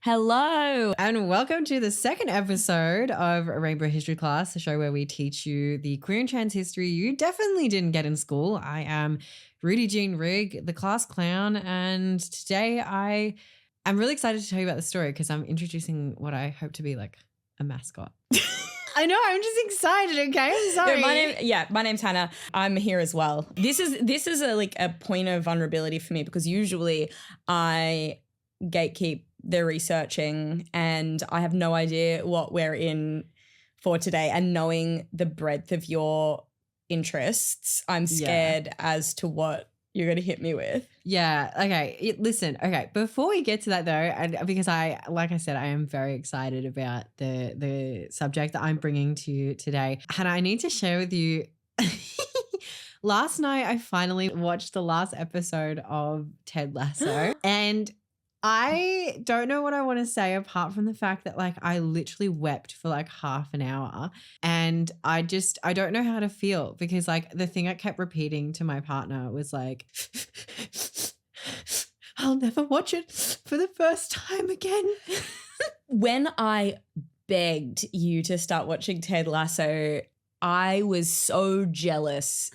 Hello. And welcome to the second episode of Rainbow History Class, the show where we teach you the queer and trans history you definitely didn't get in school. I am Rudy Jean Rigg, the class clown, and today I'm really excited to tell you about the story because I'm introducing what I hope to be like a mascot. I know, I'm just excited, okay? I'm sorry. No, my name's Hannah. I'm here as well. This is a point of vulnerability for me because usually I gatekeep the researching and I have no idea what we're in for today. And knowing the breadth of your interests, I'm scared as to what you're going to hit me with. Yeah. Okay. Listen. Okay. Before we get to that though, and because like I said, I am very excited about the subject that I'm bringing to you today. Hannah, I need to share with you. Last night, I finally watched the last episode of Ted Lasso, and I don't know what I want to say apart from the fact that like I literally wept for like half an hour, and I don't know how to feel because like the thing I kept repeating to my partner was like, I'll never watch it for the first time again. When I begged you to start watching Ted Lasso, I was so jealous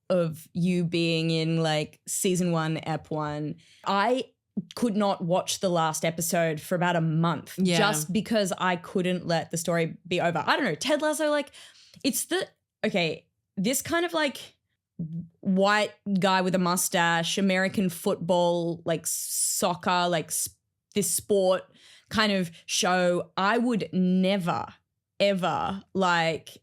of you being in like season 1, ep 1. I could not watch the last episode for about a month just because I couldn't let the story be over. I don't know. Ted Lasso, like this kind of like white guy with a mustache, American football, like soccer, like this sport kind of show. I would never, ever like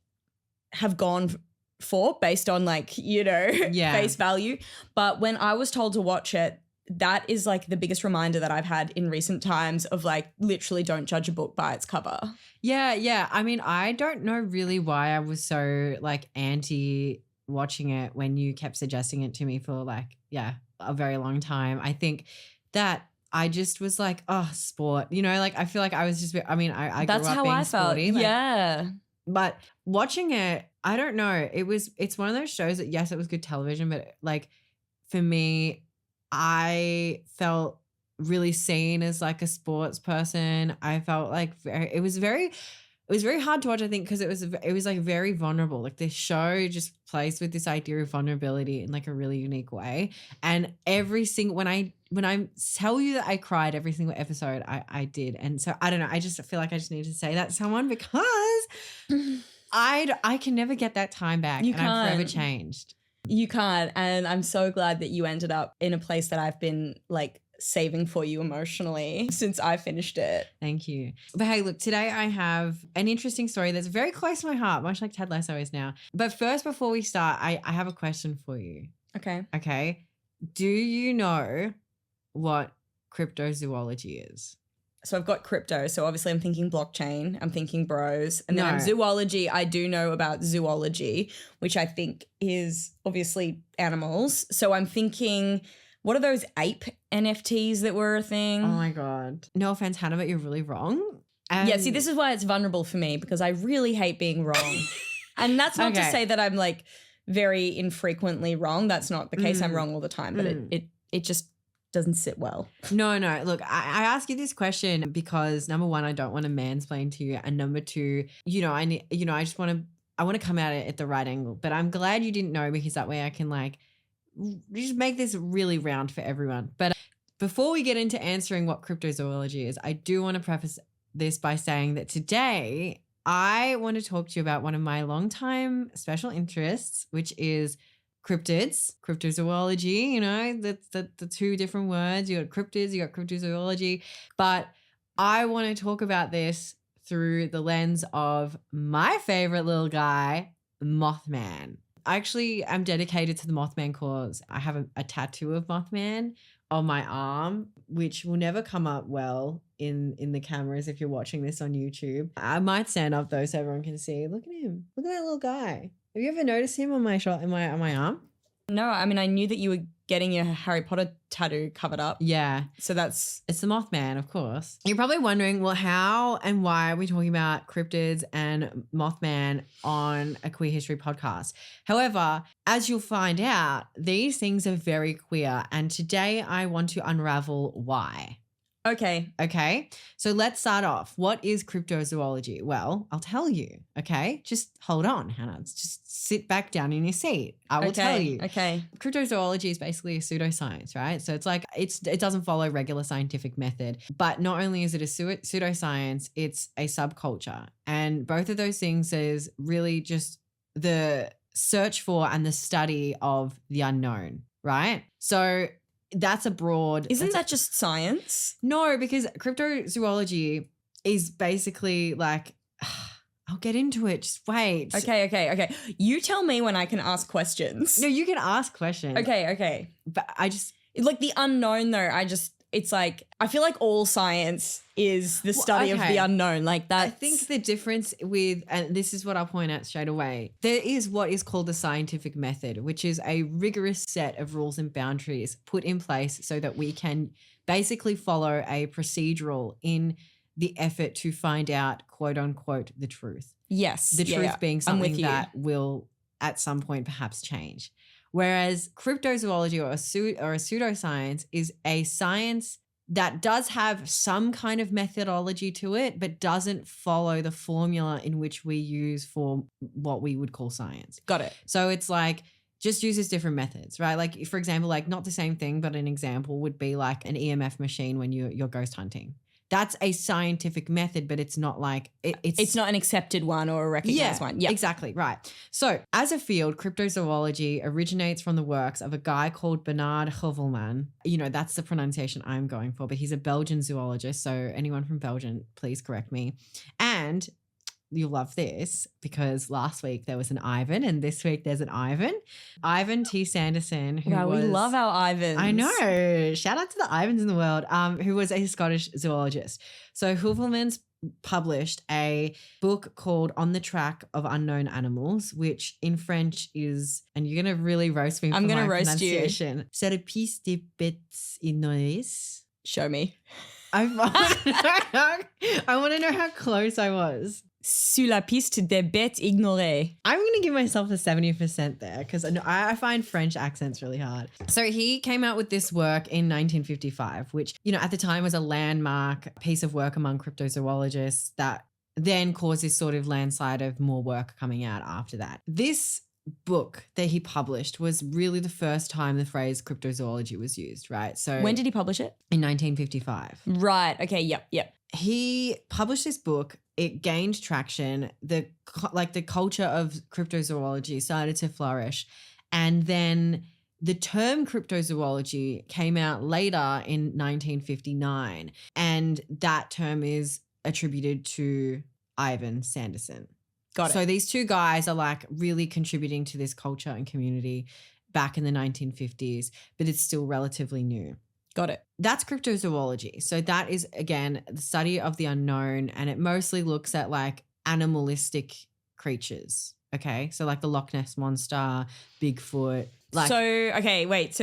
have gone for based on like, face value. But when I was told to watch it, that is like the biggest reminder that I've had in recent times of like literally don't judge a book by its cover. Yeah. I mean, I don't know really why I was so like anti watching it when you kept suggesting it to me for like, a very long time. I think that I just was like, oh, sport, like I feel like I was just, I mean, I That's grew up how being I sporty. felt. Like, yeah. But watching it, I don't know. It's one of those shows that, yes, it was good television, but like for me, I felt really seen as like a sports person. I felt like it was very hard to watch, I think, because it was like very vulnerable. Like this show just plays with this idea of vulnerability in like a really unique way. And every single when I tell you that I cried every single episode, I did. And so I don't know. I just feel like I just need to say that to someone because I can never get that time back. You and I'm forever can't. changed. You can't. And I'm so glad that you ended up in a place that I've been like saving for you emotionally since I finished it. Thank you. But hey, look, today I have an interesting story that's very close to my heart, much like Ted Lasso is now. But first, before we start, I have a question for you. Okay. Do you know what cryptozoology is? So I've got crypto. So obviously I'm thinking blockchain. I'm thinking bros. And then I'm zoology. I do know about zoology, which I think is obviously animals. So I'm thinking, what are those ape NFTs that were a thing? Oh my God. No offense, Hannah, but you're really wrong. Yeah, see, this is why it's vulnerable for me because I really hate being wrong. And that's not to say that I'm like very infrequently wrong. That's not the case. I'm wrong all the time, but it just doesn't sit well. No. Look, I ask you this question because number one, I don't want to mansplain to you. And number two, I want to come at it at the right angle. But I'm glad you didn't know because that way I can like just make this really round for everyone. But before we get into answering what cryptozoology is, I do want to preface this by saying that today I want to talk to you about one of my longtime special interests, which is cryptids, cryptozoology, that's the two different words. You got cryptids, you got cryptozoology. But I want to talk about this through the lens of my favorite little guy, Mothman. I actually am dedicated to the Mothman cause. I have a tattoo of Mothman on my arm, which will never come up well in the cameras if you're watching this on YouTube. I might stand up though so everyone can see. Look at him. Look at that little guy. Have you ever noticed him on my on my arm? No, I mean I knew that you were getting your Harry Potter tattoo covered up. Yeah. So it's the Mothman, of course. You're probably wondering, well, how and why are we talking about cryptids and Mothman on a queer history podcast? However, as you'll find out, these things are very queer, and today I want to unravel why. Okay. Okay, so let's start off. What is cryptozoology? Well, I'll tell you. Okay, just hold on, Hannah. Just sit back down in your seat. I will tell you. Okay. Cryptozoology is basically a pseudoscience, right? So it's like it doesn't follow regular scientific method, but not only is it a pseudoscience, it's a subculture, and both of those things is really just the search for and the study of the unknown, right? So that's a broad. Isn't that just science? No, because cryptozoology is basically like, I'll get into it. Just wait. Okay. You tell me when I can ask questions. No, you can ask questions. Okay. But I just. Like the unknown though, it's like, I feel like all science is the study of the unknown. Like that. I think the difference with, and this is what I'll point out straight away, there is what is called the scientific method, which is a rigorous set of rules and boundaries put in place so that we can basically follow a procedural in the effort to find out, quote unquote, the truth. Yes. The truth being something that you. will at some point perhaps change. Whereas cryptozoology or a pseudoscience is a science that does have some kind of methodology to it, but doesn't follow the formula in which we use for what we would call science. Got it. So it's like just uses different methods, right? Like, for example, like not the same thing, but an example would be like an EMF machine when you're ghost hunting. That's a scientific method, but it's not like it's not an accepted one or a recognized one. Yeah, exactly. Right. So as a field, cryptozoology originates from the works of a guy called Bernard Heuvelman. You know, that's the pronunciation I'm going for, but he's a Belgian zoologist. So anyone from Belgium, please correct me. And you'll love this because last week there was an Ivan and this week there's an Ivan. Ivan T. Sanderson. We love our Ivans. I know. Shout out to the Ivans in the world, who was a Scottish zoologist. So Heuvelman's published a book called On the Track of Unknown Animals, which in French is, and you're going to really roast me for my pronunciation. C'est la piste des bêtes ignorées. Show me. I want to know how close I was. Sur la piste des bêtes ignorées. I'm going to give myself a 70% there because I find French accents really hard. So he came out with this work in 1955, which, you know, at the time was a landmark piece of work among cryptozoologists that then caused this sort of landslide of more work coming out after that. This book that he published was really the first time the phrase cryptozoology was used, right? So when did he publish it? In 1955. Right. Okay. Yep. He published this book. It gained traction. The culture of cryptozoology started to flourish. And then the term cryptozoology came out later in 1959. And that term is attributed to Ivan Sanderson. Got it. So these two guys are like really contributing to this culture and community back in the 1950s, but it's still relatively new. Got it. That's cryptozoology. So that is, again, the study of the unknown, and it mostly looks at like animalistic creatures. Okay. So like the Loch Ness Monster, Bigfoot. So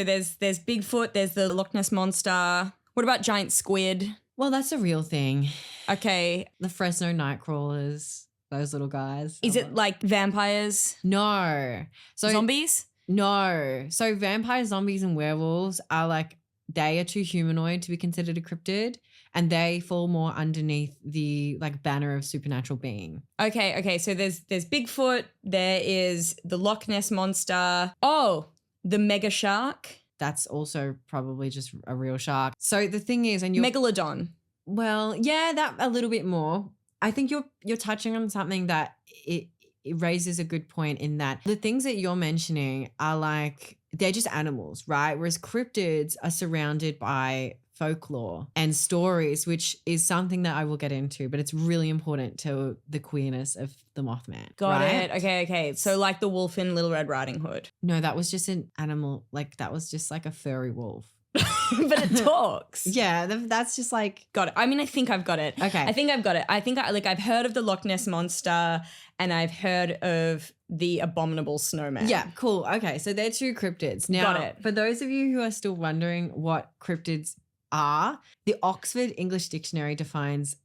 there's Bigfoot, there's the Loch Ness Monster. What about giant squid? Well, that's a real thing. Okay. The Fresno Nightcrawlers, those little guys. Is it like vampires? No. So zombies? No. So vampires, zombies, and werewolves are like, they are too humanoid to be considered a cryptid, and they fall more underneath the like banner of supernatural being. Okay. So there's Bigfoot, there is the Loch Ness Monster. Oh, the mega shark. That's also probably just a real shark. So the thing is, and Megalodon. Well, yeah, that a little bit more. I think you're touching on something that it raises a good point in that the things that you're mentioning are like, they're just animals, right? Whereas cryptids are surrounded by folklore and stories, which is something that I will get into, but it's really important to the queerness of the Mothman. Got it. Okay. So like the wolf in Little Red Riding Hood. No, that was just an animal. Like that was just like a furry wolf. But it talks. Yeah, that's just like... Got it. I mean, I think I've got it. Okay. I think I've got it. I think I've heard of the Loch Ness Monster and I've heard of the Abominable Snowman. Yeah, cool. Okay, so they're two cryptids. Now, got it. For those of you who are still wondering what cryptids are, the Oxford English Dictionary defines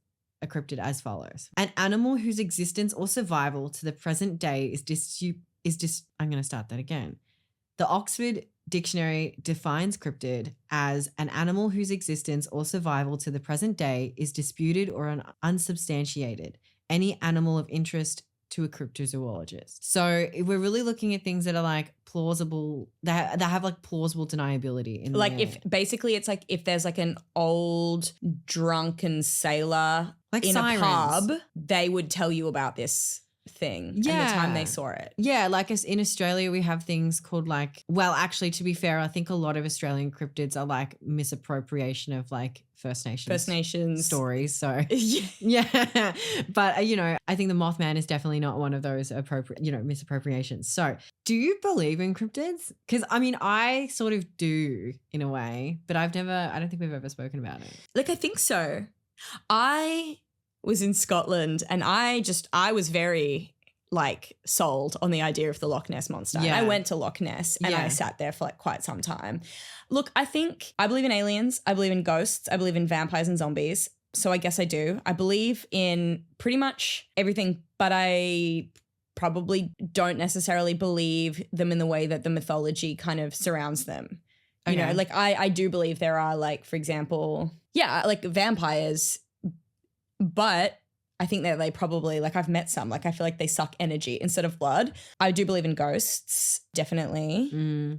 a cryptid as follows. An animal whose existence or survival to the present day I'm going to start that again. The Oxford Dictionary defines cryptid as an animal whose existence or survival to the present day is disputed or unsubstantiated. Any animal of interest to a cryptozoologist. So we're really looking at things that are like plausible, that have like plausible deniability in Like there. if basically it's like if there's like an old drunken sailor Like in sirens. a pub, they would tell you about this thing and the time they saw it. Yeah, like as in Australia, we have things called like, well, actually, to be fair, I think a lot of Australian cryptids are like misappropriation of like First Nations stories. So yeah, but I think the Mothman is definitely not one of those misappropriations. So do you believe in cryptids? Because I mean, I sort of do in a way, but I don't think we've ever spoken about it. Like, I think so. I was in Scotland and I was very like sold on the idea of the Loch Ness Monster. Yeah. And I went to Loch Ness and I sat there for like quite some time. Look, I believe in aliens. I believe in ghosts. I believe in vampires and zombies. So I guess I do. I believe in pretty much everything, but I probably don't necessarily believe them in the way that the mythology kind of surrounds them. You know, like I do believe there are like, for example, like vampires, but I think that they probably, like I've met some, like I feel like they suck energy instead of blood. I do believe in ghosts, definitely.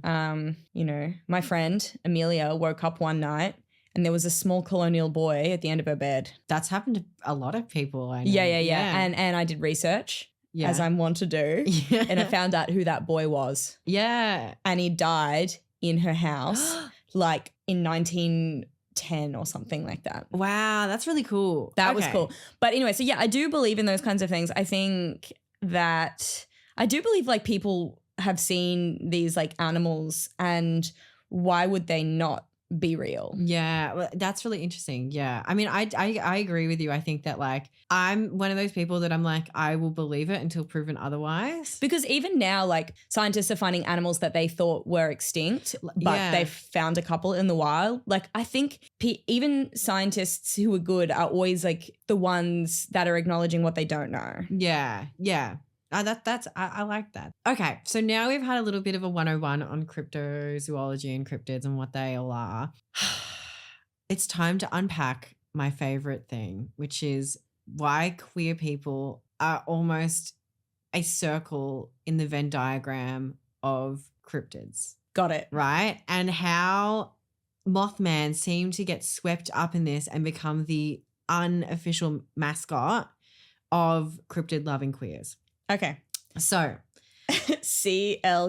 My friend Amelia woke up one night and there was a small colonial boy at the end of her bed. That's happened to a lot of people, I know. Yeah. And I did research, as I'm wont to do, and I found out who that boy was. Yeah. And he died in her house like in 1910 or something like that. Wow, that's really cool. That was cool. But anyway, so yeah, I do believe in those kinds of things. I think that I do believe like people have seen these like animals, and why would they not be real? Yeah, well, that's really interesting. Yeah. I mean, I agree with you. I think that like I'm one of those people that I'm like, I will believe it until proven otherwise. Because even now, like scientists are finding animals that they thought were extinct, but they've found a couple in the wild. Like I think even scientists who are good are always like the ones that are acknowledging what they don't know. Yeah. I like that. Okay, so now we've had a little bit of a 101 on cryptozoology and cryptids and what they all are. It's time to unpack my favorite thing, which is why queer people are almost a circle in the Venn diagram of cryptids. Got it. Right? And how Mothman seemed to get swept up in this and become the unofficial mascot of cryptid-loving queers. Okay. So CLQs.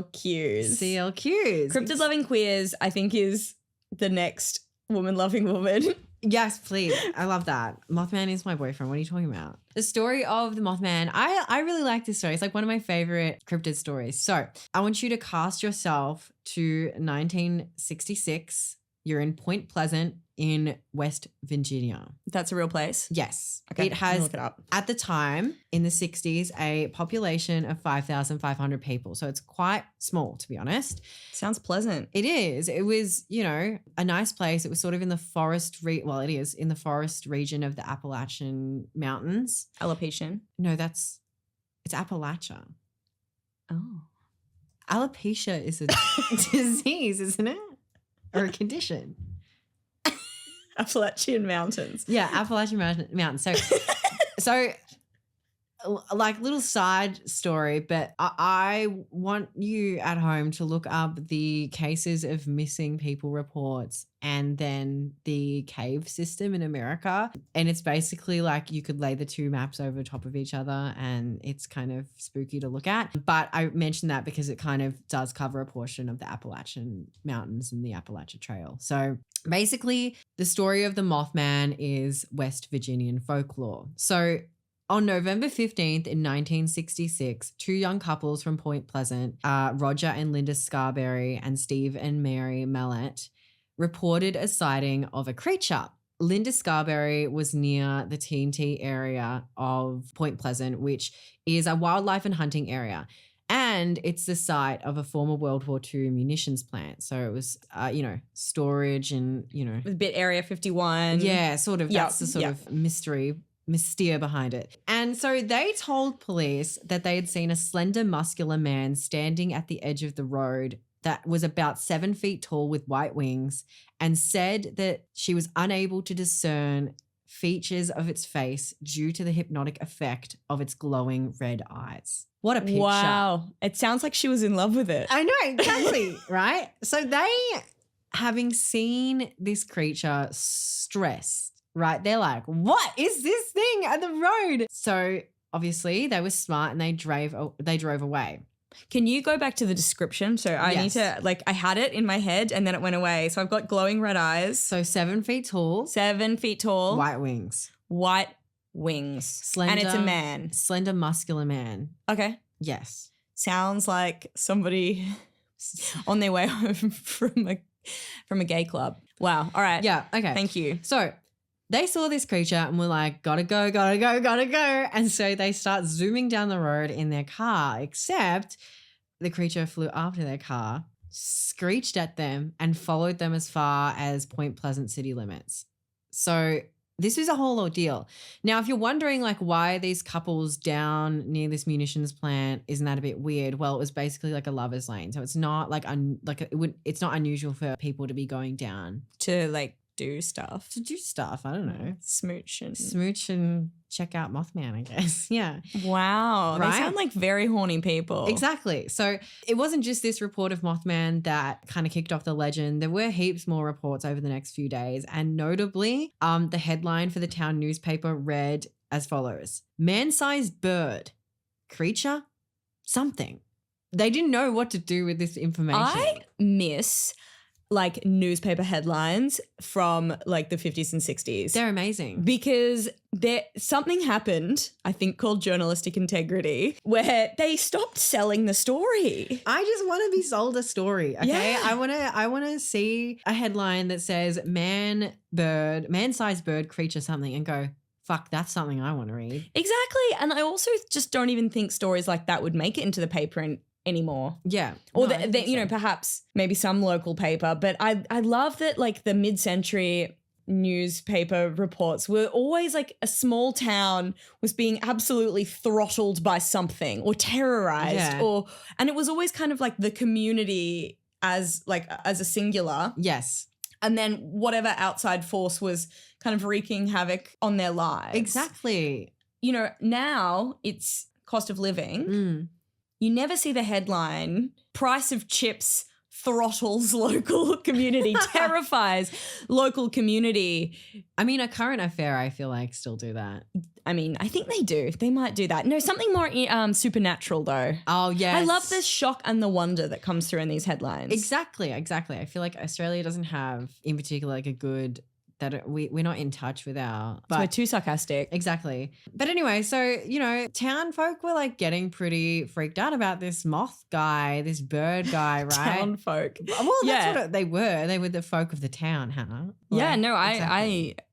Cryptid loving queers, I think, is the next woman loving woman. Yes, please. I love that. Mothman is my boyfriend. What are you talking about? The story of the Mothman. I really like this story. It's like one of my favorite cryptid stories. So I want you to cast yourself to 1966. You're in Point Pleasant in West Virginia. That's a real place? Yes. Okay, It has, look it up. at the time, in the 60s, a population of 5,500 people. So it's quite small, to be honest. Sounds pleasant. It is. It was, a nice place. It was sort of in the forest, it is in the forest region of the Appalachian Mountains. Alopecia. No, it's Appalachia. Oh. Alopecia is a disease, isn't it? Or a condition. Appalachian Mountains. Yeah, Appalachian Mountains. So like little side story, but I want you at home to look up the cases of missing people reports and then the cave system in America. And it's basically like you could lay the two maps over top of each other and it's kind of spooky to look at. But I mentioned that because it kind of does cover a portion of the Appalachian Mountains and the Appalachia Trail. So basically the story of the Mothman is West Virginian folklore. So on November 15th in 1966, two young couples from Point Pleasant, Roger and Linda Scarberry and Steve and Mary Mallett, reported a sighting of a creature. Linda Scarberry was near the TNT area of Point Pleasant, which is a wildlife and hunting area. And it's the site of a former World War II munitions plant. So it was, storage and, With a bit Area 51. Yeah, sort of. Yep, That's the sort of mystere behind it. And so they told police that they had seen a slender, muscular man standing at the edge of the road that was about 7 feet tall with white wings and said that she was unable to discern features of its face due to the hypnotic effect of its glowing red eyes. What a picture. Wow. It sounds like she was in love with it. I know, exactly, right? So they, having seen this creature stressed, right? They're like, what is this thing at the road? So obviously they were smart and they drove away. Can you go back to the description? So I need to, like, I had it in my head and then it went away. So I've got glowing red eyes. So 7 feet tall. 7 feet tall. White wings. White wings. Slender. And it's a man. Slender, muscular man. Okay. Yes. Sounds like somebody on their way home from a gay club. Wow. All right. Yeah. Okay. Thank you. So they saw this creature and were like, gotta go, gotta go, gotta go. And so they start zooming down the road in their car, except the creature flew after their car, screeched at them, and followed them as far as Point Pleasant city limits. So this was a whole ordeal. Now, if you're wondering like why these couples down near this munitions plant, isn't that a bit weird? Well, it was basically like a lover's lane. So it's not like it's not unusual for people to be going down To like do stuff. to do stuff. I don't know. Smooch And check out Mothman, I guess. Yeah. Wow. Right? They sound like very horny people. Exactly. So it wasn't just this report of Mothman that kind of kicked off the legend. There were heaps more reports over the next few days. And notably, the headline for the town newspaper read as follows: man-sized bird, creature, something. They didn't know what to do with this information. I miss like newspaper headlines from like the 50s and 60s. They're amazing. Because something happened, I think called journalistic integrity, where they stopped selling the story. I just want to be sold a story, okay? Yeah. I want to see a headline that says man-sized bird, creature, something, and go, fuck, that's something I want to read. Exactly. And I also just don't even think stories like that would make it into the paper anymore. Yeah. Or No, I think you know, so. perhaps maybe some local paper. But I love that like the mid-century newspaper reports were always like a small town was being absolutely throttled by something or terrorized Yeah. and it was always kind of like the community as a singular. Yes. And then whatever outside force was kind of wreaking havoc on their lives. Exactly. You know, now it's cost of living. Mm. You never see the headline, price of chips throttles local community, terrifies local community. I mean, a current affair, I feel like, still do that. I mean, I think they do. They might do that. No, something more supernatural though. Oh, yes. I love the shock and the wonder that comes through in these headlines. Exactly. I feel like Australia doesn't have, in particular, like a good, that we're not in touch with our. So we're too sarcastic. Exactly. But anyway, so, you know, town folk were like getting pretty freaked out about this moth guy, this bird guy, right? Town folk. Well, Yeah. that's what they were. They were the folk of the town, Hannah. Yeah, Like, no, exactly. I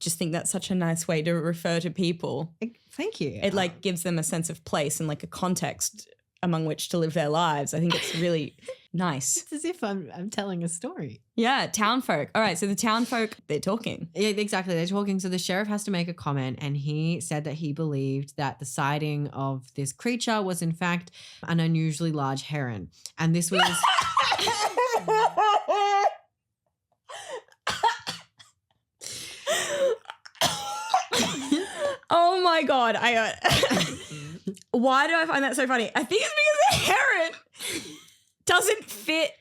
just think that's such a nice way to refer to people. Thank you. It like gives them a sense of place and like a context among which to live their lives. I think it's really nice. It's as if I'm telling a story. Yeah, town folk. All right, so the town folk, they're talking. Yeah, exactly. They're talking. So the sheriff has to make a comment, and he said that he believed that the sighting of this creature was in fact an unusually large heron. And this was Oh my God. Why do I find that so funny? I think it's because the heron doesn't fit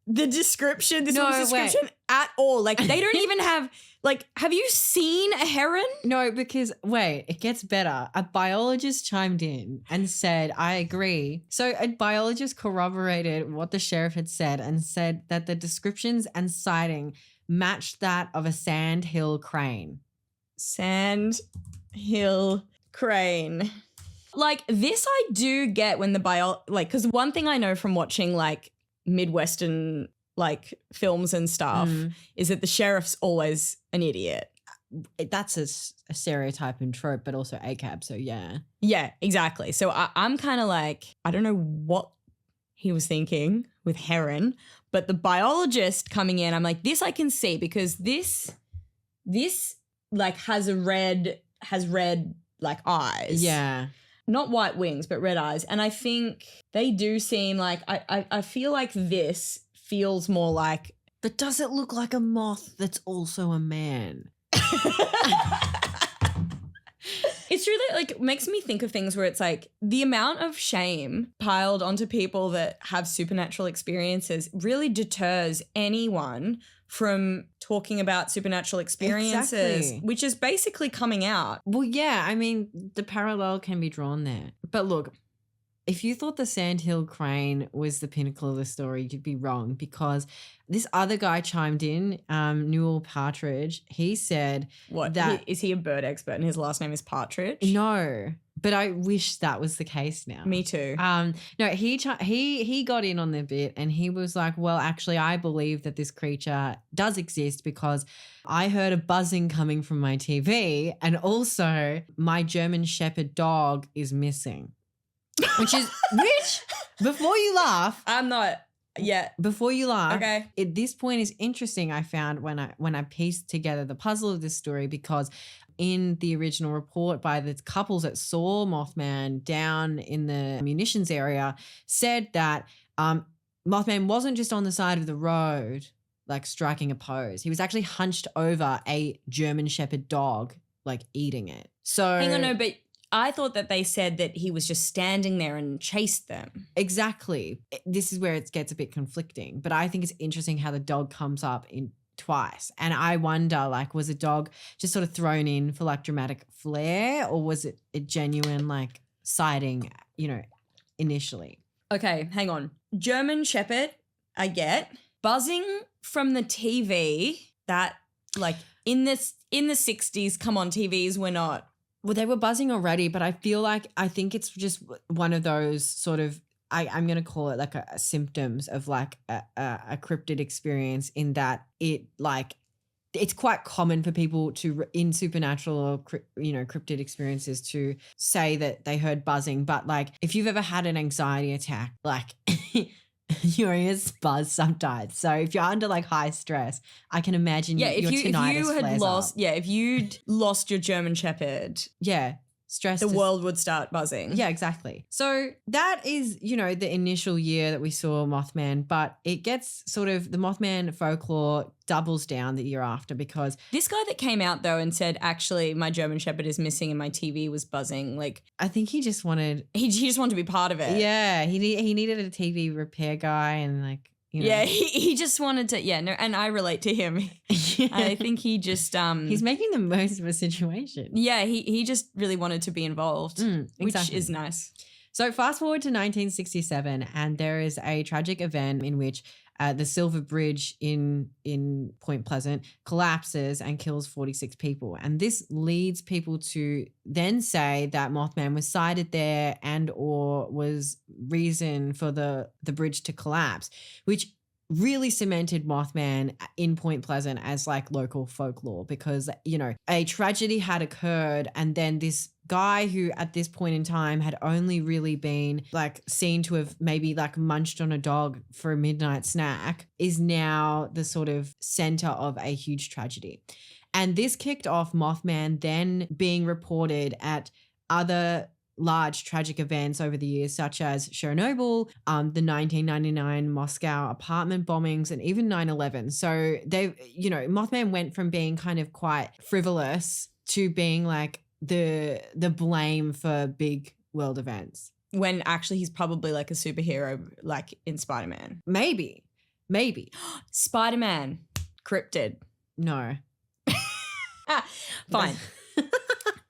the description, this No, woman's description at all. Like they don't even have, like, have you seen a heron? No, because wait, it gets better. A biologist chimed in and said, I agree. So a biologist corroborated what the sheriff had said and said that the descriptions and sighting matched that of a sandhill crane. Sand hill crane. Like this I do get when because one thing I know from watching like Midwestern like films and stuff is that the sheriff's always an idiot. That's a stereotype and trope, but also ACAB. So yeah. Yeah, exactly. So I'm kind of like, I don't know what he was thinking with heron, but the biologist coming in, I'm like, this I can see because this like has red like eyes. Yeah. not white wings, but red eyes. And I think they do seem like, I feel like this feels more like. But does it look like a moth that's also a man? It's true that like makes me think of things where it's like the amount of shame piled onto people that have supernatural experiences really deters anyone from talking about supernatural experiences, Exactly. which is basically coming out. Well, yeah, I mean, the parallel can be drawn there. But look, if you thought the Sandhill Crane was the pinnacle of the story, you'd be wrong, because this other guy chimed in, Newell Partridge. He said What? that Is he a bird expert and his last name is Partridge? no, but I wish that was the case now. Me too. No, he got in on the bit and he was like, well, actually, I believe that this creature does exist because I heard a buzzing coming from my TV, and also my German Shepherd dog is missing. Which before you laugh, I'm not yet. before you laugh, Okay. at this point is interesting. I found when I pieced together the puzzle of this story, because in the original report by the couples that saw Mothman down in the munitions area, said that Mothman wasn't just on the side of the road, like striking a pose. He was actually hunched over a German Shepherd dog, like eating it. So Hang on, no, but I thought that they said that he was just standing there and chased them. exactly. This is where it gets a bit conflicting, but I think it's interesting how the dog comes up in twice. And I wonder, like, was a dog just sort of thrown in for like dramatic flair, or was it a genuine like sighting, initially? Okay, hang on. German Shepherd, I get. Buzzing from the TV, that like in the 60s, come on, TVs were not. Well, they were buzzing already, but I think it's just one of those sort of, I'm going to call it like a symptoms of like a cryptid experience, in that it like, it's quite common for people to, in supernatural or, cryptid experiences, to say that they heard buzzing. But like, if you've ever had an anxiety attack, like your ears buzz sometimes. So if you're under like high stress, I can imagine If you had lost, up. if you'd lost your German Shepherd, Yeah. Stress. the world would start buzzing. Yeah, exactly. So that is, the initial year that we saw Mothman, but it gets sort of, the Mothman folklore doubles down the year after, because This guy that came out though and said, actually, my German Shepherd is missing and my TV was buzzing, like I think he just wanted, he just wanted to be part of it. yeah, he needed a TV repair guy, and like, Yeah, he just wanted to, and I relate to him. I think he just he's making the most of a situation. Yeah, he just really wanted to be involved, which exactly. is nice. So fast forward to 1967, and there is a tragic event in which the Silver Bridge in Point Pleasant collapses and kills 46 people. And this leads people to then say that Mothman was sighted there and or was reason for the bridge to collapse, which really cemented Mothman in Point Pleasant as like local folklore, because, a tragedy had occurred, and then this guy who at this point in time had only really been like seen to have maybe like munched on a dog for a midnight snack is now the sort of center of a huge tragedy. And this kicked off Mothman then being reported at other large tragic events over the years, such as Chernobyl, the 1999 Moscow apartment bombings, and even 9/11. So Mothman went from being kind of quite frivolous to being like the blame for big world events. When actually he's probably like a superhero, like in Spider-Man. Maybe. Spider-Man, Cryptid. No. Fine.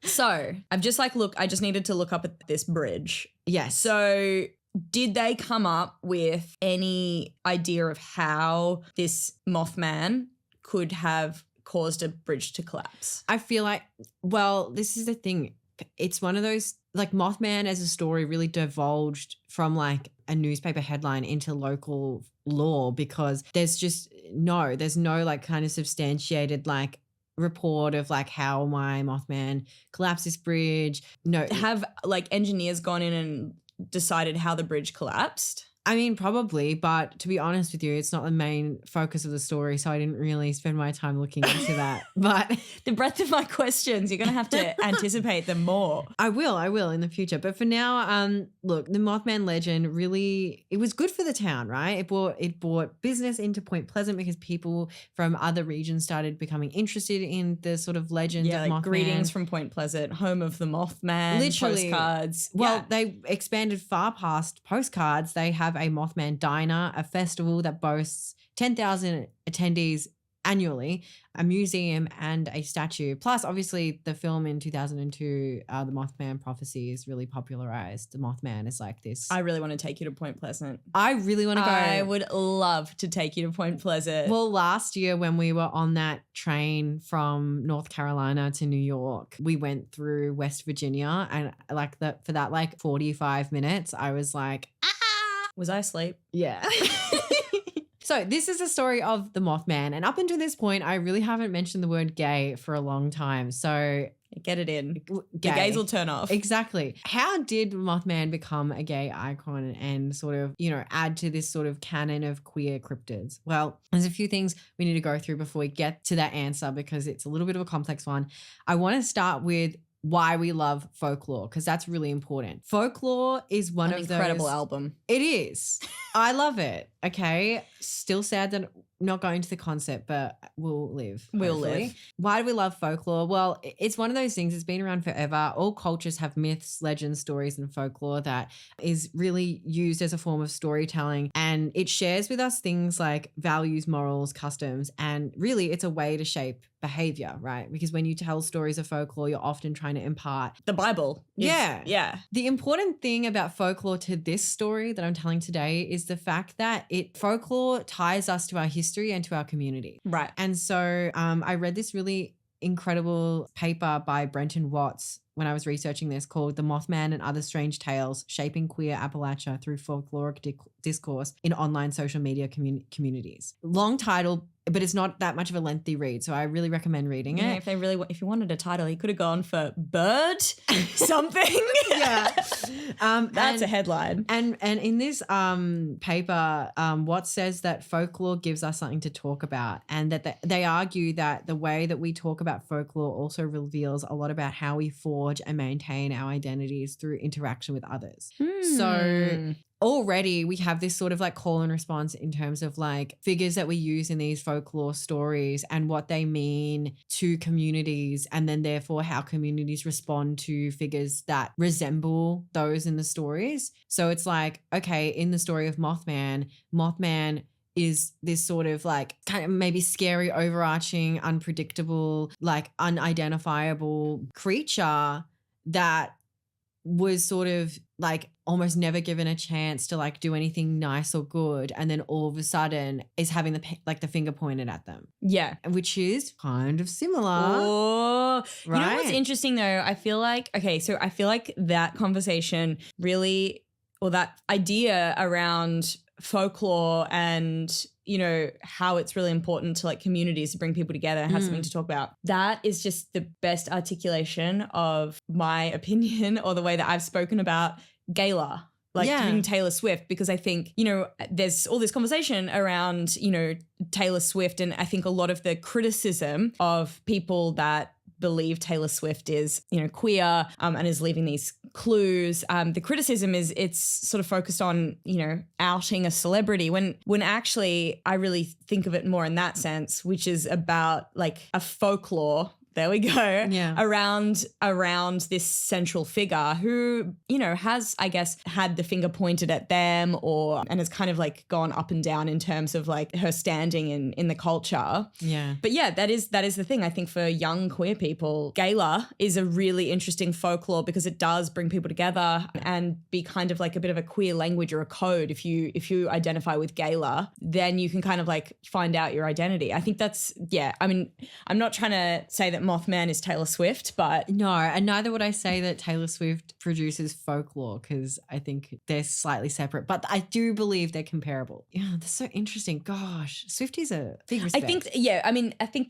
So I just needed to look up at this bridge. Yes. So did they come up with any idea of how this Mothman could have caused a bridge to collapse? I feel like, well, this is the thing. It's one of those, like, Mothman as a story really divulged from like a newspaper headline into local lore, because there's no like kind of substantiated like report of like how my Mothman collapsed this bridge. No. Have like engineers gone in and decided how the bridge collapsed? I mean, probably, but to be honest with you, it's not the main focus of the story, so I didn't really spend my time looking into that. But The breadth of my questions, you're going to have to anticipate them more. I will in the future. But for now, look, the Mothman legend really, it was good for the town, right? It brought business into Point Pleasant because people from other regions started becoming interested in the sort of legend of Mothman. Greetings from Point Pleasant, home of the Mothman, Literally. postcards. Well, they expanded far past postcards. They have a Mothman diner, a festival that boasts 10,000 attendees annually, a museum and a statue. Plus, obviously, the film in 2002, The Mothman Prophecies, really popularized the Mothman as like this. I really want to take you to Point Pleasant. I really want to go. I would love to take you to Point Pleasant. Well, last year when we were on that train from North Carolina to New York, we went through West Virginia, and like for that like 45 minutes, I was like, was I asleep? yeah. So this is a story of the Mothman. And up until this point, I really haven't mentioned the word gay for a long time. So get it in. gay. The gays will turn off. Exactly. How did Mothman become a gay icon and sort of, add to this sort of canon of queer cryptids? Well, there's a few things we need to go through before we get to that answer because it's a little bit of a complex one. I want to start with why we love folklore, because that's really important. Folklore is one of those incredible album. It is. I love it. Okay. Still sad that not going to the concert, but we'll live. We'll hopefully. live. Why do we love folklore? Well, it's one of those things. It's been around forever. All cultures have myths, legends, stories, and folklore that is really used as a form of storytelling. And it shares with us things like values, morals, customs, and really it's a way to shape behavior, right? Because when you tell stories of folklore, you're often trying to impart the Bible. Yeah. The important thing about folklore to this story that I'm telling today is the fact that folklore ties us to our history and to our community. Right. And so I read this really incredible paper by Brenton Watts when I was researching this called The Mothman and Other Strange Tales, Shaping Queer Appalachia Through Folkloric Discourse in Online Social Media Communities. Long title, but it's not that much of a lengthy read, so I really recommend reading it. If you wanted a title, he could have gone for bird something. Yeah. That's a headline. And in this paper, Watts says that folklore gives us something to talk about, and that they argue that the way that we talk about folklore also reveals a lot about how we forge and maintain our identities through interaction with others. So already we have this sort of like call and response in terms of like figures that we use in these folklore stories and what they mean to communities, and then therefore how communities respond to figures that resemble those in the stories. So it's like, okay, in the story of Mothman is this sort of like kind of maybe scary, overarching, unpredictable, like unidentifiable creature that was sort of like almost never given a chance to like do anything nice or good, and then all of a sudden is having the finger pointed at them. Yeah. Which is kind of similar. Oh, right? You know what's interesting though? I feel like that conversation really, or that idea around folklore and how it's really important to like communities to bring people together and have something to talk about. That is just the best articulation of my opinion or the way that I've spoken about Gala, like Taylor Swift, because I think, there's all this conversation around, Taylor Swift, and I think a lot of the criticism of people that believe Taylor Swift is, queer and is leaving these clues. The criticism is it's sort of focused on, outing a celebrity when actually I really think of it more in that sense, which is about like a folklore. There we go. Yeah. Around this central figure who, has, I guess, had the finger pointed at them and has kind of like gone up and down in terms of like her standing in the culture. Yeah. But yeah, that is the thing. I think for young queer people, Gala is a really interesting folklore because it does bring people together and be kind of like a bit of a queer language or a code. If you identify with Gala, then you can kind of like find out your identity. I think that's, I mean, I'm not trying to say that Mothman is Taylor Swift, but no, and neither would I say that Taylor Swift produces folklore, because I think they're slightly separate, but I do believe they're comparable. Yeah, that's so interesting. Gosh, Swifties are big respect. I think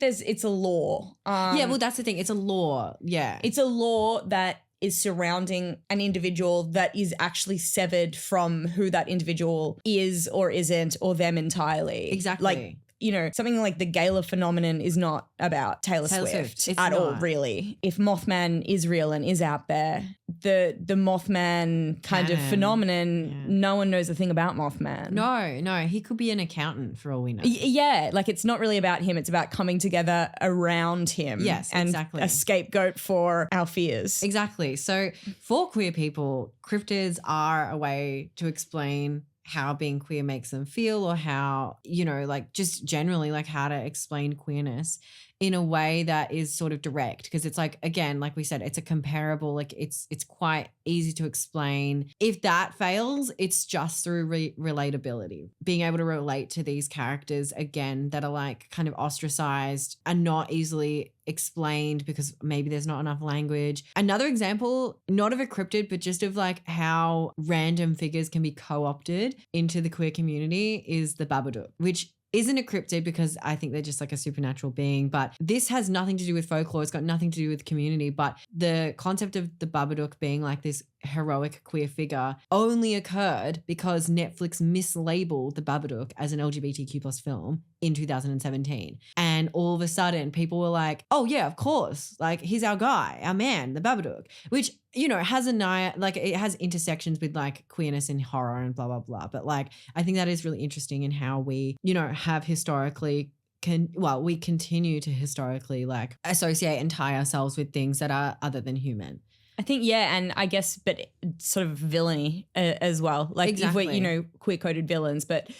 it's a law. Well, that's the thing. It's a law. Yeah. It's a law that is surrounding an individual that is actually severed from who that individual is or isn't, or them entirely. Exactly. Like, you know, something like the Gala phenomenon is not about Taylor Swift It's at all, not. really. If Mothman is real and is out there, the Mothman kind of Canon. phenomenon, Yeah. no one knows a thing about Mothman. No, he could be an accountant for all we know. Yeah, like it's not really about him. It's about coming together around him. Yes, and exactly. a scapegoat for our fears. Exactly. So for queer people, cryptids are a way to explain how being queer makes them feel, or how, you know, like just generally like how to explain queerness in a way that is sort of direct, because it's like, again, like we said, it's a comparable, like it's quite easy to explain. If that fails, it's just through relatability, being able to relate to these characters again that are like kind of ostracized and not easily explained because maybe there's not enough language. Another example, not of a cryptid, but just of like how random figures can be co-opted into the queer community, is the Babadook, which isn't a cryptid because I think they're just like a supernatural being, but this has nothing to do with folklore. It's got nothing to do with community, but the concept of the Babadook being like this heroic queer figure only occurred because Netflix mislabeled the Babadook as an LGBTQ plus film in 2017. And all of a sudden people were like, oh yeah, of course. Like he's our guy, our man, the Babadook, which, you know, has like it has intersections with like queerness and horror and blah, blah, blah. But like, I think that is really interesting in how we, you know, have historically we continue to historically like associate and tie ourselves with things that are other than human. I think, yeah, and I guess, but sort of villainy as well. Like Exactly. if we're, you know, queer-coded villains, but,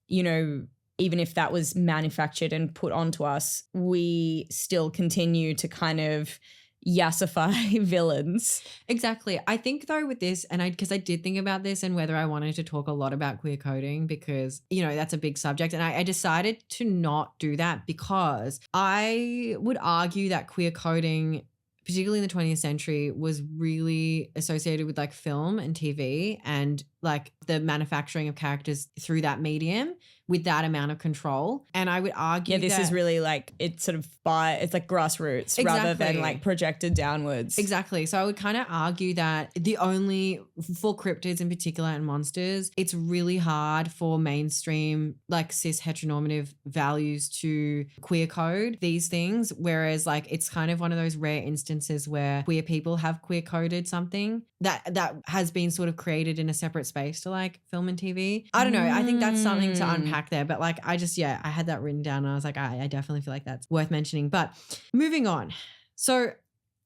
you know, even if that was manufactured and put onto us, we still continue to kind of yassify villains. Exactly. I think though with this, and because I did think about this and whether I wanted to talk a lot about queer coding, because, you know, that's a big subject. And I decided to not do that because I would argue that queer coding, particularly in the 20th century, was really associated with like film and TV and like the manufacturing of characters through that medium with that amount of control. And I would argue this is really like, it's sort of it's like grassroots rather than like projected downwards. Exactly. So I would kind of argue that for cryptids in particular and monsters, it's really hard for mainstream like cis heteronormative values to queer code these things. Whereas like it's kind of one of those rare instances where queer people have queer coded something that has been sort of created in a separate space to like film and TV. I don't know. I think that's something to unpack there. But like I had that written down and I was like, I definitely feel like that's worth mentioning. But moving on. So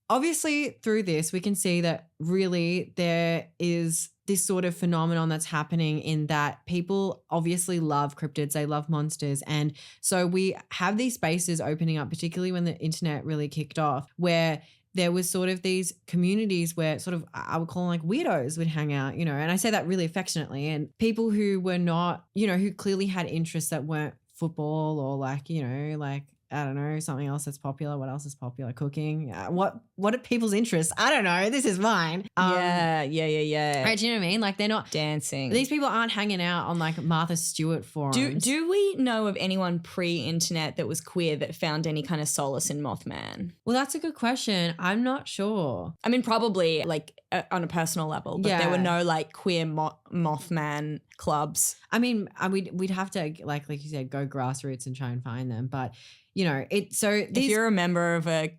obviously through this, we can see that really there is this sort of phenomenon that's happening in that people obviously love cryptids, they love monsters. And so we have these spaces opening up, particularly when the internet really kicked off, where there was sort of these communities where sort of I would call them like weirdos would hang out, you know, and I say that really affectionately, and people who were not, you know, who clearly had interests that weren't football or like, you know, like, I don't know, something else that's popular. What else is popular? Cooking. What are people's interests? I don't know. This is mine. Yeah. Right, do you know what I mean? Like they're not dancing. These people aren't hanging out on like Martha Stewart forums. Do we know of anyone pre-internet that was queer that found any kind of solace in Mothman? Well, that's a good question. I'm not sure. I mean, probably like on a personal level, but there were no like queer Mothman clubs. I mean, we'd have to like you said, go grassroots and try and find them, but. You know, if you're a member of a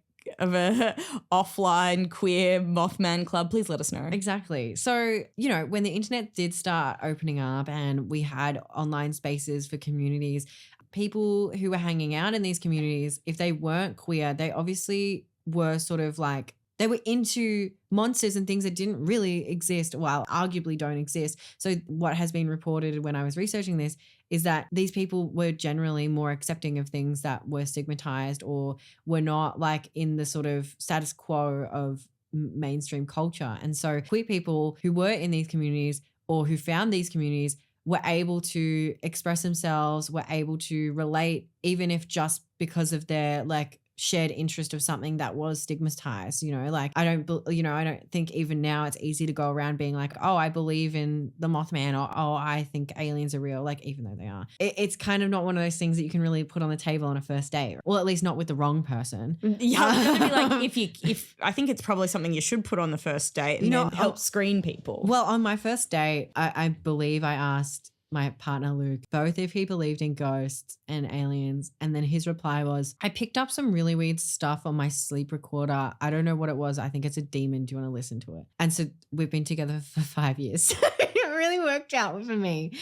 offline queer Mothman club, please let us know. Exactly. So, you know, when the internet did start opening up and we had online spaces for communities, people who were hanging out in these communities, if they weren't queer, they obviously were sort of like, they were into monsters and things that didn't really exist, well, arguably don't exist. So what has been reported when I was researching this is that these people were generally more accepting of things that were stigmatized or were not like in the sort of status quo of mainstream culture. And so queer people who were in these communities or who found these communities were able to express themselves, were able to relate, even if just because of their like shared interest of something that was stigmatized, you know, like I don't think even now it's easy to go around being like, oh, I believe in the Mothman, or oh, I think aliens are real, like even though they are. It's kind of not one of those things that you can really put on the table on a first date, well, at least not with the wrong person. Yeah, I was gonna be like, if I think it's probably something you should put on the first date and then help screen people. Well, on my first date, I believe I asked my partner Luke both if he believed in ghosts and aliens, and then his reply was, I picked up some really weird stuff on my sleep recorder. I don't know what it was. I think it's a demon. Do you want to listen to it? And so we've been together for 5 years. It really worked out for me.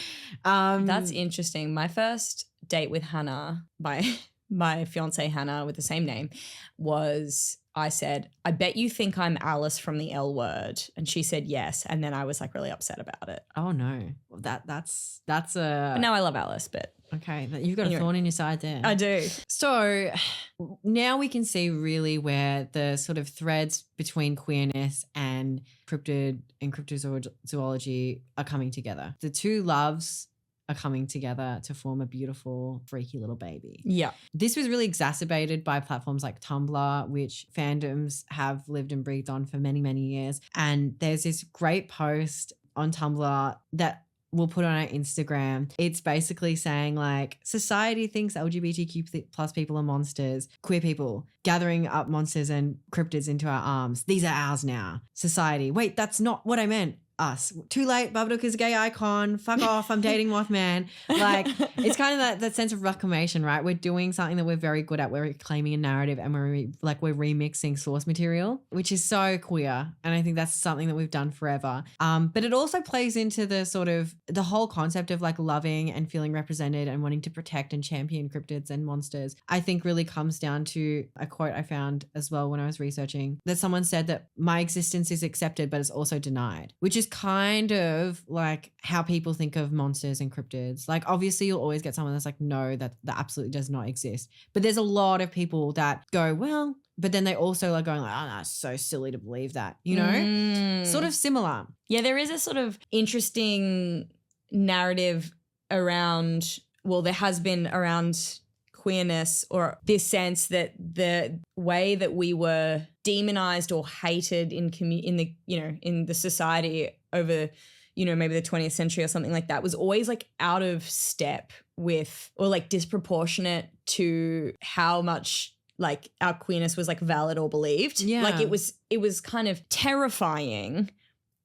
That's interesting. My first date with Hannah, my fiance Hannah with the same name, was, I said, I bet you think I'm Alice from the L Word. And she said yes. And then I was like really upset about it. Oh no. That's a... But now I love Alice, but... Okay, you've got a thorn in your side there. I do. So now we can see really where the sort of threads between queerness and cryptid and cryptozoology are coming together. The two loves are coming together to form a beautiful, freaky little baby. Yeah. This was really exacerbated by platforms like Tumblr, which fandoms have lived and breathed on for many, many years. And there's this great post on Tumblr that we'll put on our Instagram. It's basically saying like, society thinks LGBTQ plus people are monsters, queer people gathering up monsters and cryptids into our arms. These are ours now. Society. Wait, that's not what I meant. Us. Too late. Babadook is a gay icon. Fuck off. I'm dating Mothman. Like, it's kind of that sense of reclamation, right? We're doing something that we're very good at. We're reclaiming a narrative and we're remixing source material, which is so queer. And I think that's something that we've done forever. But it also plays into the sort of the whole concept of like loving and feeling represented and wanting to protect and champion cryptids and monsters. I think really comes down to a quote I found as well when I was researching, that someone said that my existence is accepted, but it's also denied, which is kind of like how people think of monsters and cryptids. Like obviously you'll always get someone that's like, no, that absolutely does not exist. But there's a lot of people that go, well, but then they also are going like, oh, that's so silly to believe that, you know? Sort of similar. Yeah, there is a sort of interesting narrative around, well, there has been around queerness, or this sense that the way that we were demonized or hated in the society over, you know, maybe the 20th century or something like that was always like out of step with, or like disproportionate to how much like our queerness was like valid or believed. Yeah. Like it was kind of terrifying,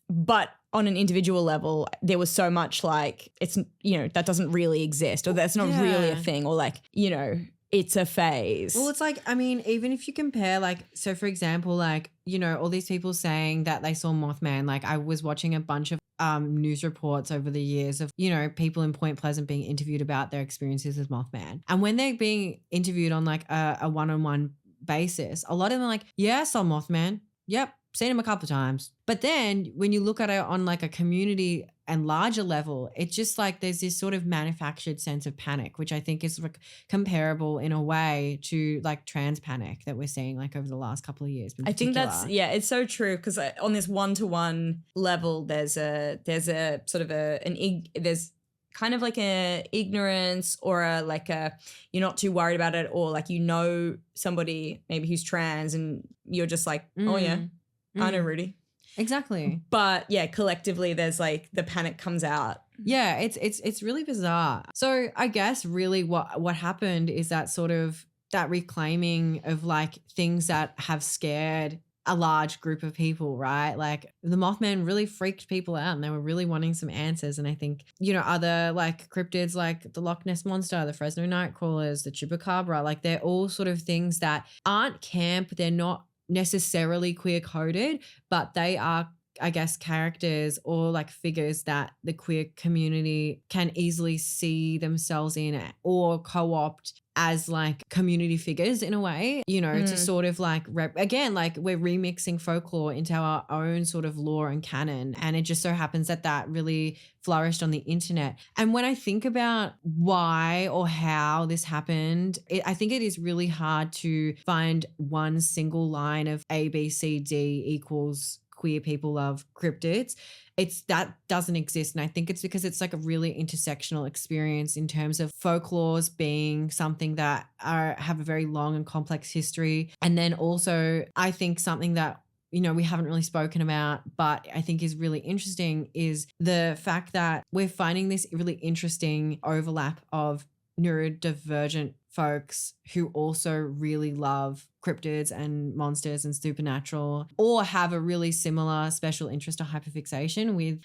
but on an individual level, there was so much like, it's, you know, that doesn't really exist, or that's not really a thing, or like, you know, it's a phase. Well, it's like, I mean, even if you compare like, so for example, like, you know, all these people saying that they saw Mothman, like I was watching a bunch of news reports over the years of, you know, people in Point Pleasant being interviewed about their experiences with Mothman. And when they're being interviewed on like a one-on-one basis, a lot of them are like, yeah, I saw Mothman. Yep. Seen him a couple of times. But then when you look at it on like a community and larger level, it's just like there's this sort of manufactured sense of panic, which I think is like comparable in a way to like trans panic that we're seeing like over the last couple of years. I think that's, yeah, it's so true, because on this one-to-one level, there's a sort of there's kind of like a ignorance, or you're not too worried about it, or like, you know, somebody maybe who's trans and you're just like, oh yeah, I know Rudy. Exactly. But yeah, collectively there's like the panic comes out. Yeah, it's really bizarre. So I guess really what happened is that sort of that reclaiming of like things that have scared a large group of people, right? Like the Mothman really freaked people out and they were really wanting some answers. And I think, you know, other like cryptids like the Loch Ness Monster, the Fresno Nightcrawlers, the Chupacabra, like they're all sort of things that aren't camp. They're not necessarily queer coded, but they are, I guess, characters or like figures that the queer community can easily see themselves in or co-opt as like community figures in a way, you know, to sort of like, again, like we're remixing folklore into our own sort of lore and canon. And it just so happens that that really flourished on the internet. And when I think about why or how this happened, I think it is really hard to find one single line of A, B, C, D equals queer people love cryptids. That doesn't exist. And I think it's because it's like a really intersectional experience in terms of folklores being something that have a very long and complex history. And then also I think something that, you know, we haven't really spoken about, but I think is really interesting is the fact that we're finding this really interesting overlap of neurodivergent folks who also really love cryptids and monsters and supernatural, or have a really similar special interest or hyperfixation with.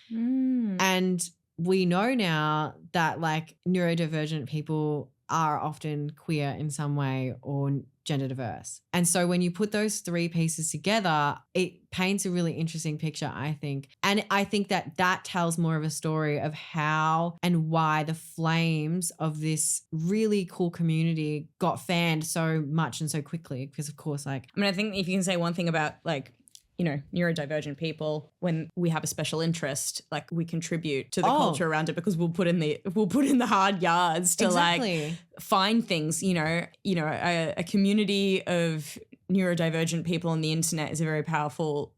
And we know now that like neurodivergent people are often queer in some way or gender diverse. And so when you put those three pieces together, it paints a really interesting picture, I think. And I think that tells more of a story of how and why the flames of this really cool community got fanned so much and so quickly. Because of course, like, I mean, I think if you can say one thing about like, you know, neurodivergent people, when we have a special interest, like we contribute to the culture around it because we'll put in the hard yards to like find things, you know, a community of neurodivergent people on the internet is a very powerful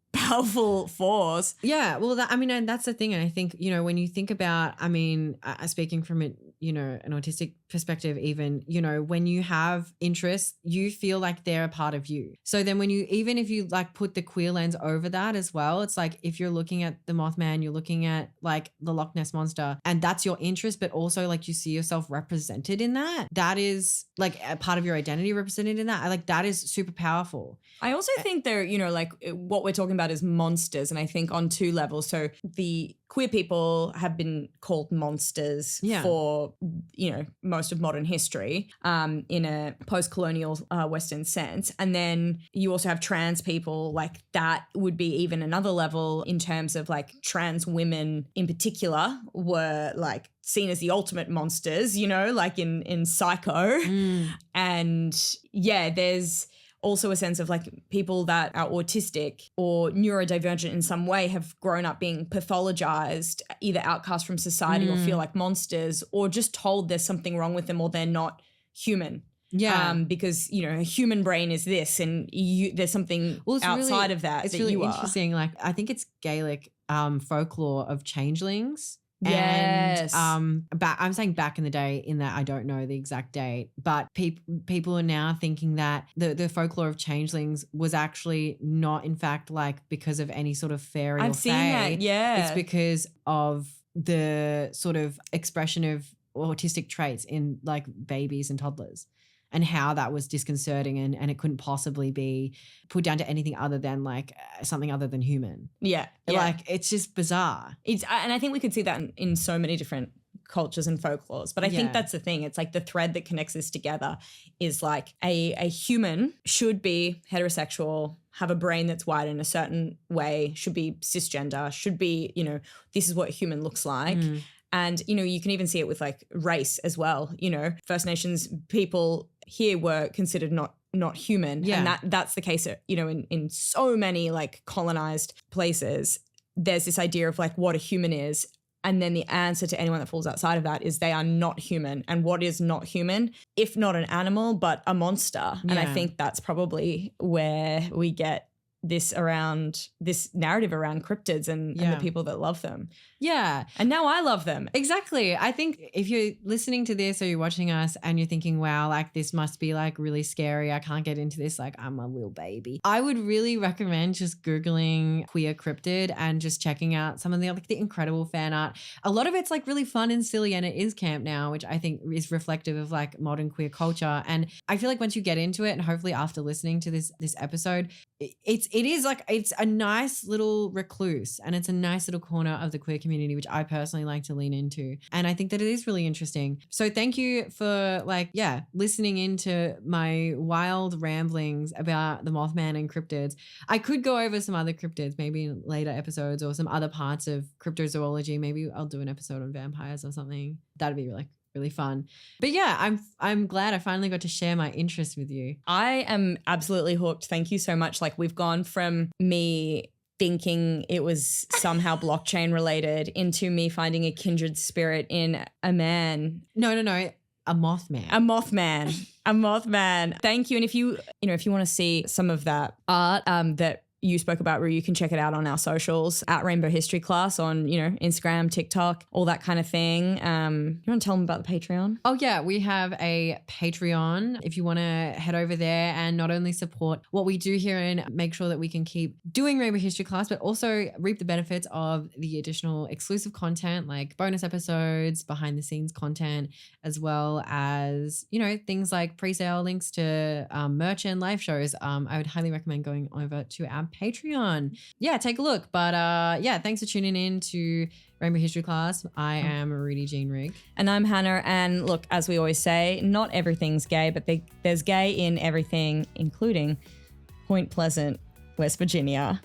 force. Yeah. Well, and that's the thing. And I think, you know, when you think about, I mean, speaking from it, you know, an autistic perspective, even, you know, when you have interests, you feel like they're a part of you. So then even if you like put the queer lens over that as well, it's like if you're looking at the Mothman, you're looking at like the Loch Ness Monster and that's your interest, but also like you see yourself represented in that is like a part of your identity represented in that. Like that is super powerful. I also think they're, you know, like what we're talking about is monsters. And I think on two levels. So the queer people have been called monsters for, you know, most of modern history in a post-colonial Western sense. And then you also have trans people, like that would be even another level in terms of like trans women in particular were like seen as the ultimate monsters, you know, like in Psycho. And yeah, there's also a sense of like people that are autistic or neurodivergent in some way have grown up being pathologized, either outcast from society or feel like monsters, or just told there's something wrong with them or they're not human. Yeah. Because, you know, a human brain is this and there's something outside of that. It's that really you interesting. Like I think it's Gaelic folklore of changelings. Yes. And I'm saying back in the day in that I don't know the exact date, but people are now thinking that the folklore of changelings was actually not in fact like because of any sort of fairy or seen that, yeah. It's because of the sort of expression of autistic traits in like babies and toddlers. And how that was disconcerting and it couldn't possibly be put down to anything other than like something other than human. Yeah. Like it's just bizarre. And I think we could see that in so many different cultures and folklores. But I think that's the thing. It's like the thread that connects this together is like a human should be heterosexual, have a brain that's wired in a certain way, should be cisgender, should be, you know, this is what a human looks like. And, you know, you can even see it with like race as well. You know, First Nations people here were considered not human. Yeah. And that's the case, you know, in so many like colonized places. There's this idea of like what a human is. And then the answer to anyone that falls outside of that is they are not human. And what is not human? If not an animal, but a monster. Yeah. And I think that's probably where we get this narrative around cryptids and the people that love them. Yeah. And now I love them. Exactly. I think if you're listening to this or you're watching us and you're thinking, wow, like this must be like really scary. I can't get into this. Like I'm a little baby. I would really recommend just Googling queer cryptid and just checking out some of the incredible fan art. A lot of it's like really fun and silly and it is camp now, which I think is reflective of like modern queer culture. And I feel like once you get into it and hopefully after listening to this episode, it's a nice little recluse and it's a nice little corner of the queer community, which I personally like to lean into. And I think that it is really interesting. So thank you for listening into my wild ramblings about the Mothman and cryptids. I could go over some other cryptids, maybe in later episodes or some other parts of cryptozoology. Maybe I'll do an episode on vampires or something. That'd be really fun. But yeah, I'm glad I finally got to share my interest with you. I am absolutely hooked. Thank you so much. Like we've gone from me thinking it was somehow blockchain related into me finding a kindred spirit in a man. No. A Mothman. A Mothman. Thank you. And if you want to see some of that art that you spoke about, Rue, you can check it out on our socials at Rainbow History Class on, Instagram, TikTok, all that kind of thing. You want to tell them about the Patreon? Oh yeah, we have a Patreon. If you want to head over there and not only support what we do here and make sure that we can keep doing Rainbow History Class, but also reap the benefits of the additional exclusive content like bonus episodes, behind the scenes content, as well as, things like pre-sale links to merch and live shows. I would highly recommend going over to our Patreon. Yeah, take a look. But thanks for tuning in to Rainbow History Class. I am Rudy Jean Rigg. And I'm Hannah. And look, as we always say, not everything's gay, but there's gay in everything, including Point Pleasant, West Virginia.